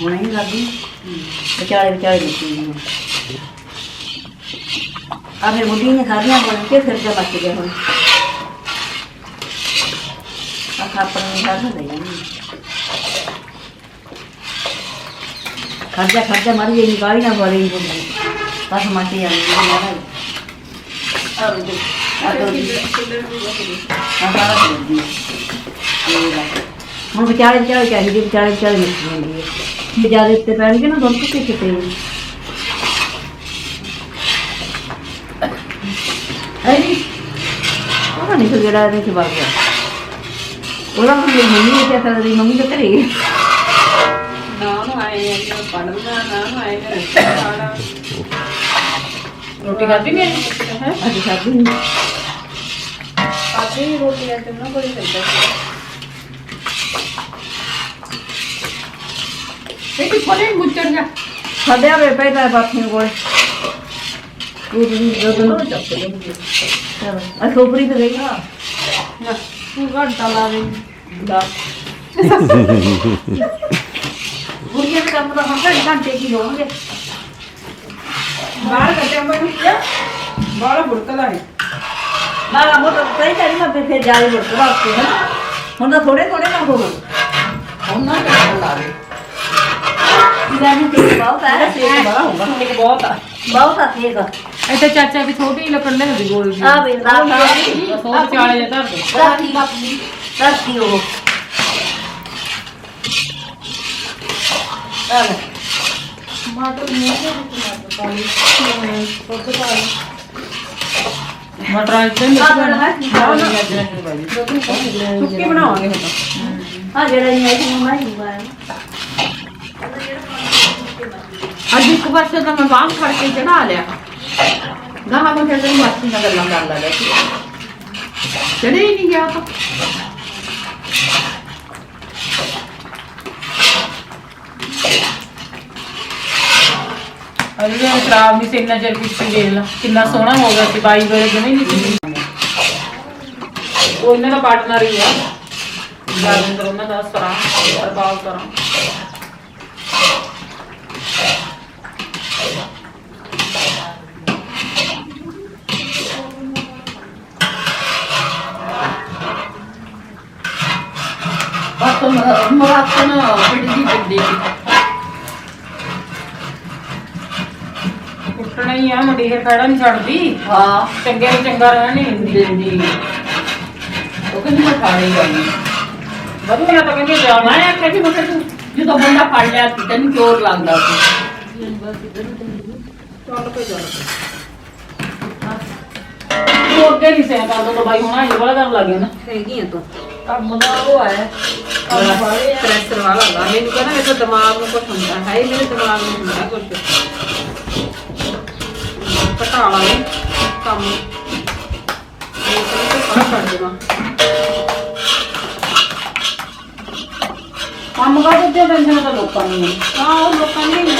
ਹੁਣੇ ਹੀ ਕਰਦੀ ਵਿਚਾਲੇ ਵਿਚਾਲੇ ਨਿਕਲੀ ਆ ਫਿਰ ਮੁੰਡੀ ਨੇ ਖਾਧੀਆਂ ਬਣ ਕੇ ਫਿਰ ਜਾ ਬਚ ਗਿਆ ਹੁਣ ਆ ਖਾਪਣ ਨੂੰ ਖਾਧਾ ਦੇ ਜਾਂਦੀ ਖਰਚਾ ਮਾਰੀ ਇਹ ਨਿਕਾਲੀ ਨਾ ਬੋਲੇ ਨਹੀਂ ਬੋਲੇ ਬਸ ਮਾਟੀ ਜਾਂਦੀ ਹੈ ਨਾ ਆ ਰੋਦੇ ਆ ਦੋ ਆ ਸਾਰਾ ਕਰਦੀ ਹੁਣ ਵਿਚਾਲੇ ਵਿਚਾਲੇ ਚਾਹੀਦੀ ਵਿਚਾਲੇ ਵਿਚਾਲੇ ਨਿਕਲ ਜਾਂਦੀ ਹੈ ਜੇ ਜ਼ਿਆਦਾ ਉੱਤੇ ਪੈਣਗੇ ਨਾ ਦੋਨੋਂ ਕਿੱਥੇ ਕਿਤੇ ਅਰੇ ਉਹ ਨਹੀਂ ਫਿਰ ਜਿਹੜਾ ਇਹਦੇ ਚ ਵਗ ਗਿਆ ਉਹਦਾ ਮੇਰੀ ਮੰਮੀ ਨੇ ਕਿਹਾ ਕਰਦੀ ਮੰਮੀ ਤਾਂ ਘਰੇ ਨਾ ਨੂੰ ਆਏ ਆ ਕਿ ਪੜਨਾ ਨਾ ਨੂੰ ਆਏ ਖਾਣਾ ਰੋਟੀ ਖਾਦੀ ਨਹੀਂ ਹੈ ਅੱਜ ਖਾਧੀ ਨਹੀਂ ਆਦੀ ਰੋਟੀ ਆ ਤੇ ਨਾ ਬੜੀ ਸਹੀ ਇਹ ਕਿ ਕੋਲੇ ਮੁੱਚੜ ਜਾ ਸਾਡੇ ਆਵੇ ਪਹਿਲਾਂ ਬਾਥੀਆਂ ਕੋਲ ਇਹ ਵੀ ਦੋ ਚੱਕ ਲੈ ਚਲੋ ਆ ਖੋਪਰੀ ਤੇ ਗਈ ਨਾ ਤੂੰ ਘੰਟਾ ਲਾ ਦੇ ਦਾ ਗੁੜੀਆਂ ਦੇ ਕੰਮ ਦਾ ਹੁਣ ਘੰਟੇ ਕੀ ਹੋਣਗੇ ਬਾਹਰ ਕੱਟਿਆ ਮੈਨੂੰ ਕਿਹਾ ਬਾਹਰ ਬੁੜਕਦਾ ਹੈ ਮਾਰਾ ਮੋਟਰ ਕਈ ਤਾਂ ਨਹੀਂ ਮੈਂ ਫਿਰ ਜਾਲੀ ਬੁੜਕ ਵਾਸਤੇ ਹੈ ਹੁਣ ਤਾਂ ਥੋੜੇ ਥੋੜੇ ਨਾ ਹੋਵੇ ਉਹਨਾਂ ਦਾ ਲਾ ਦੇ ਜਾਨੀ ਤੇ ਬਹੁਤ ਆ ਸੇਕ ਬੜਾ ਹੋਗਾ ਇੱਕ ਬਹੁਤ ਆ ਬਹੁਤ ਆ ਠੀਕ ਆ ਇੱਥੇ ਚਾਚਾ ਵੀ ਛੋਟੀ ਲੱਕੜ ਲੈ ਦੀ ਗੋਲ ਜੀ ਆ ਬਿੰਦਾ ਸੋਚ ਚਾਲੇ ਜਾਂ ਧਰ ਦੇ ਧਰਤੀ ਉਹ ਆ ਲੈ ਟਮਾਟਰ ਨਹੀਂ ਹੈ ਪਾਣੀ ਸੋਚ ਪਾਣੀ ਮਟਰਾਂ ਤੇ ਸੁੱਕੀ ਬਣਾਵਾਂਗੇ ਹੁਣ ਆ ਜਿਹੜਾ ਨਹੀਂ ਆਈ ਮੈਂ ਹੀ ਬਾਏ ਅੱਜ ਇੱਕ ਪਾਸੇ ਤਾਂ ਮੈਂ ਬਾਹਰ ਫੜ ਕੇ ਚੜਾ ਲਿਆ ਗਾਹਾਂ ਨੂੰ ਫਿਰ ਤੇਰੀ ਮਾਸੀ ਨਾਲ ਗੱਲਾਂ ਕਰ ਲੱਗਾ ਸੀ ਚੜੇ ਹੀ ਨਹੀਂ ਗਿਆ ਤਾਂ ਅਰੇ ਇਹ ਖਰਾਬ ਨਹੀਂ ਸੀ ਇੰਨਾ ਚਿਰ ਕੀਤੀ ਦੇਖ ਲਾ ਕਿੰਨਾ ਸੋਹਣਾ ਹੋ ਗਿਆ ਸੀ ਬਾਈ ਵੇਲੇ ਜਮੇ ਨਹੀਂ ਸੀ ਉਹ ਇਹਨਾਂ ਦਾ ਪਾਰਟਨਰ ਹੀ ਆ ਜਾਰਿੰਦਰ ਉਹਨਾਂ ਦਾ ਸਰਾ ਅਰਬਾਬ ਕਰਾਂ ਮਰਾਤਨ ਬੜੀ ਵੱਡੀ ਕੁੱਟਣਾ ਹੀ ਆ ਮੰਡੀਰ ਖੜਾ ਨਹੀਂ ਛੱਡਦੀ ਹਾਂ ਚੰਗੇ ਨੂੰ ਚੰਗਾ ਰਹਿਣ ਨਹੀਂ ਦਿੰਦੀ ਉਹ ਕਹਿੰਦੀ ਮੈਂ ਖਾਣੀ ਗਈ ਵਧੀਆ ਤਾਂ ਕਹਿੰਦੀ ਜਾ ਮੈਂ ਆਖਿਆ ਕਿ ਮੈਂ ਤੂੰ ਜਦੋਂ ਬੰਦਾ ਫੜ ਲਿਆ ਤੈਨੂੰ ਚੋਰ ਲੱਗਦਾ ਸੀ ਚੱਲ ਕੇ ਜਾ ਉਹ ਅੱਗੇ ਨਹੀਂ ਸਹਿ ਕਰਦਾ ਤਾਂ ਬਾਈ ਹੁਣ ਇਹ ਵਾਲਾ ਕਰਨ ਲੱਗ ਗਿਆ ਨਾ ਹੈਗੀ ਆ ਤੂੰ ਕੰਮ ਦਾ ਉਹ ਹੈ ਪ੍ਰੈਸ਼ਰ ਵਾਲਾ ਲਾ ਮੈਨੂੰ ਕਹਿੰਦਾ ਮੇਰੇ ਦਿਮਾਗ ਨੂੰ ਕੁਝ ਹੁੰਦਾ ਹੈ ਮੇਰੇ ਦਿਮਾਗ ਨੂੰ ਹੁੰਦਾ ਕੁਝ ਘਟਾਲਾ ਨਹੀਂ ਕੰਮ ਇਹ ਤਾਂ ਫਰਕ ਪੜ ਜਾਣਾ ਕੰਮ ਕਰਦੇ ਟੈਨਸ਼ਨ ਤਾਂ ਲੋਕਾਂ ਨੂੰ ਹਾਂ ਉਹ ਲੋਕਾਂ ਨੂੰ ਨਹੀਂ